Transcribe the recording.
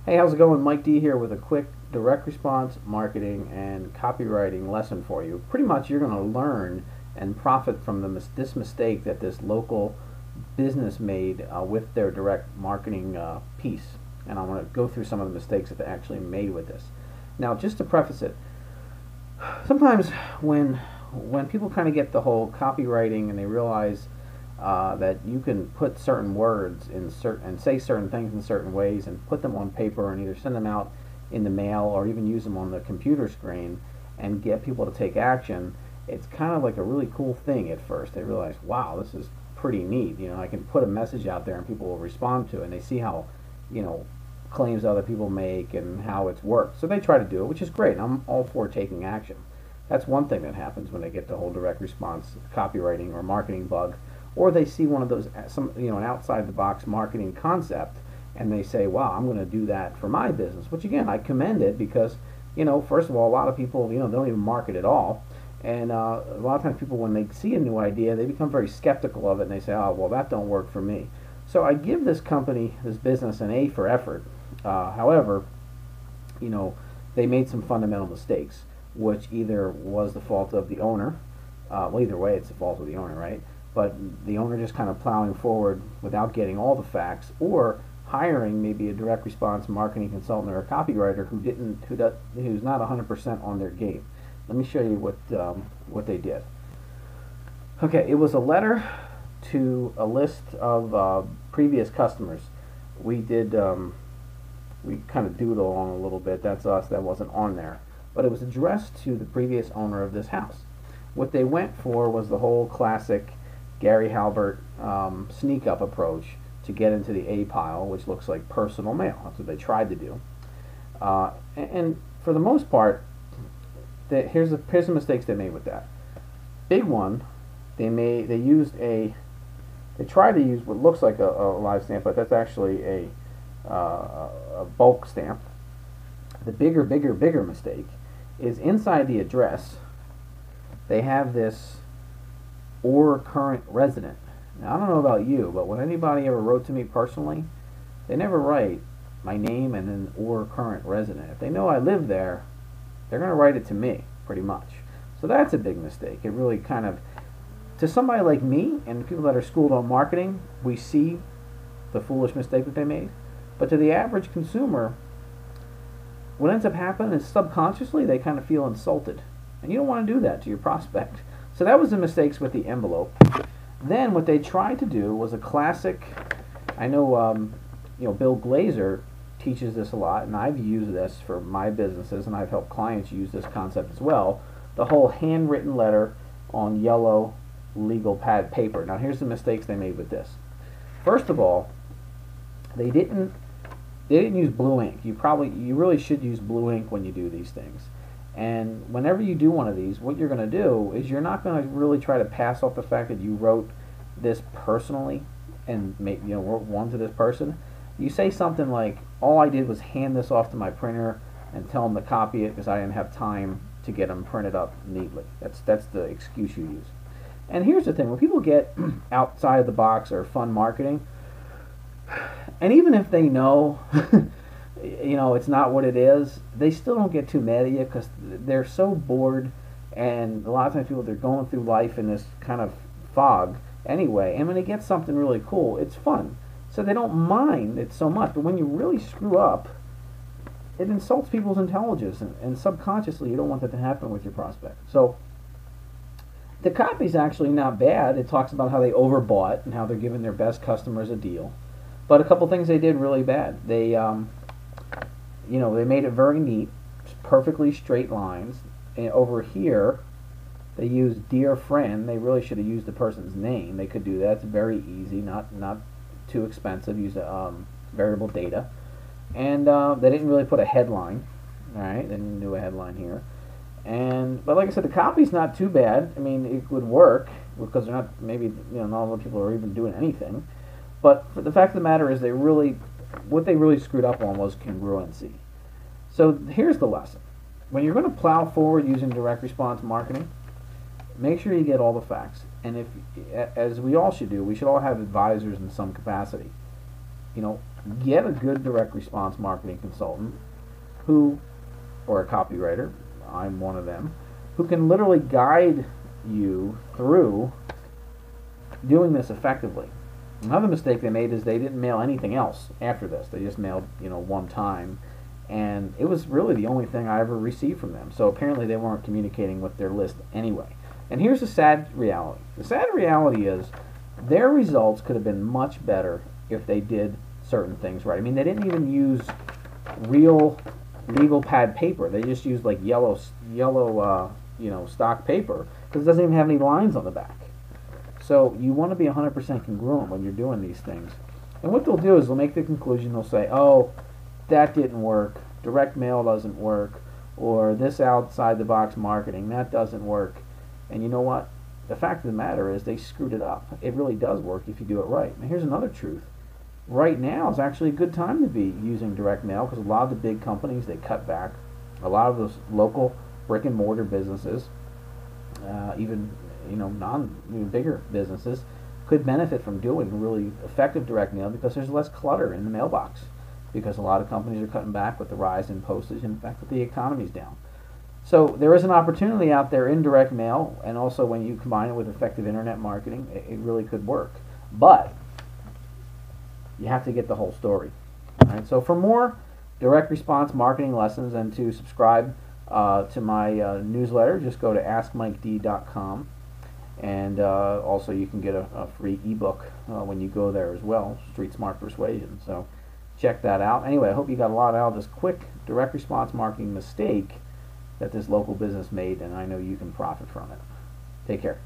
Hey, how's it going? Mike D here with a quick direct response marketing and copywriting lesson for you. Pretty much you're going to learn and profit from this mistake that this local business made with their direct marketing piece. And I want to go through some of the mistakes that they actually made with this. Now, just to preface it, sometimes when people kind of get the whole copywriting and they realize that you can put certain words in and say certain things in certain ways and put them on paper and either send them out in the mail or even use them on the computer screen and get people to take action. It's kind of like a really cool thing at first. They realize, wow, this is pretty neat. I can put a message out there and people will respond to it, and they see how, claims other people make and how it's worked. So they try to do it, which is great. I'm all for taking action. That's one thing that happens when they get the whole direct response copywriting or marketing bug, or they see one of those an outside the box marketing concept and they say, wow, I'm going to do that for my business, which again I commend it because first of all, a lot of people they don't even market at all, and a lot of times people, when they see a new idea, they become very skeptical of it and they say, oh well, that don't work for me. So I give this company, this business, an A for effort. However, they made some fundamental mistakes, which either was the fault of the owner, well, either way it's the fault of the owner, right? But the owner just kind of plowing forward without getting all the facts, or hiring maybe a direct response marketing consultant or a copywriter who's not 100% on their game. Let me show you what they did. Okay, it was a letter to a list of previous customers. We kind of doodled along a little bit. That's us. That wasn't on there, but it was addressed to the previous owner of this house. What they went for was the whole classic Gary Halbert sneak up approach to get into the A pile, which looks like personal mail. That's what they tried to do. And for the most part, here's the mistakes they made with that. Big one, they tried to use what looks like a live stamp, but that's actually a bulk stamp. The bigger mistake is inside the address. They have this or current resident. Now, I don't know about you, but when anybody ever wrote to me personally, they never write my name and then or current resident. If they know I live there, they're going to write it to me, pretty much. So that's a big mistake. It really kind of, to somebody like me and people that are schooled on marketing, we see the foolish mistake that they made. But to the average consumer, what ends up happening is subconsciously they kind of feel insulted. And you don't want to do that to your prospect. So that was the mistakes with the envelope. Then what they tried to do was a classic. I know, Bill Glazer teaches this a lot, and I've used this for my businesses, and I've helped clients use this concept as well. The whole handwritten letter on yellow legal pad paper. Now here's the mistakes they made with this. First of all, they didn't use blue ink. You really should use blue ink when you do these things. And whenever you do one of these, what you're going to do is you're not going to really try to pass off the fact that you wrote this personally and wrote one to this person. You say something like, all I did was hand this off to my printer and tell them to copy it because I didn't have time to get them printed up neatly. That's the excuse you use. And here's the thing, when people get outside of the box or fun marketing, and even if they know it's not what it is, they still don't get too mad at you because they're so bored, and a lot of times people, they're going through life in this kind of fog anyway, and when they get something really cool, it's fun. So they don't mind it so much, but when you really screw up, it insults people's intelligence, and subconsciously you don't want that to happen with your prospect. So the copy's actually not bad. It talks about how they overbought and how they're giving their best customers a deal. But a couple things they did really bad. They made it very neat, perfectly straight lines. And over here, they used dear friend. They really should have used the person's name. They could do that. It's very easy, not too expensive. Use variable data. And they didn't really put a headline. All right, they didn't do a headline here. But like I said, the copy's not too bad. I mean, it would work because they're not, maybe not a lot of people are even doing anything. But the fact of the matter is, what they really screwed up on was congruency. So here's the lesson: when you're going to plow forward using direct response marketing, make sure you get all the facts. And as we all should do, we should all have advisors in some capacity. get a good direct response marketing consultant who, or a copywriter, I'm one of them, who can literally guide you through doing this effectively. Another mistake they made is they didn't mail anything else after this. They just mailed, one time, and it was really the only thing I ever received from them. So apparently they weren't communicating with their list anyway. And here's the sad reality. The sad reality is their results could have been much better if they did certain things right. I mean, they didn't even use real legal pad paper. They just used like yellow stock paper, because it doesn't even have any lines on the back. So you want to be 100% congruent when you're doing these things. And what they'll do is they'll make the conclusion, they'll say, oh, that didn't work, direct mail doesn't work, or this outside the box marketing, that doesn't work. And you know what? The fact of the matter is they screwed it up. It really does work if you do it right. And here's another truth. Right now is actually a good time to be using direct mail, because a lot of the big companies, they cut back. A lot of those local brick and mortar businesses, even bigger businesses, could benefit from doing really effective direct mail, because there's less clutter in the mailbox, because a lot of companies are cutting back with the rise in postage and the fact that the economy's down. So there is an opportunity out there in direct mail, and also when you combine it with effective internet marketing, it really could work. But you have to get the whole story. All right? So for more direct response marketing lessons and to subscribe to my newsletter, just go to askmiked.com. And also you can get a free ebook when you go there as well, Street Smart Persuasion. So check that out. Anyway, I hope you got a lot out of this quick direct response marketing mistake that this local business made, and I know you can profit from it. Take care.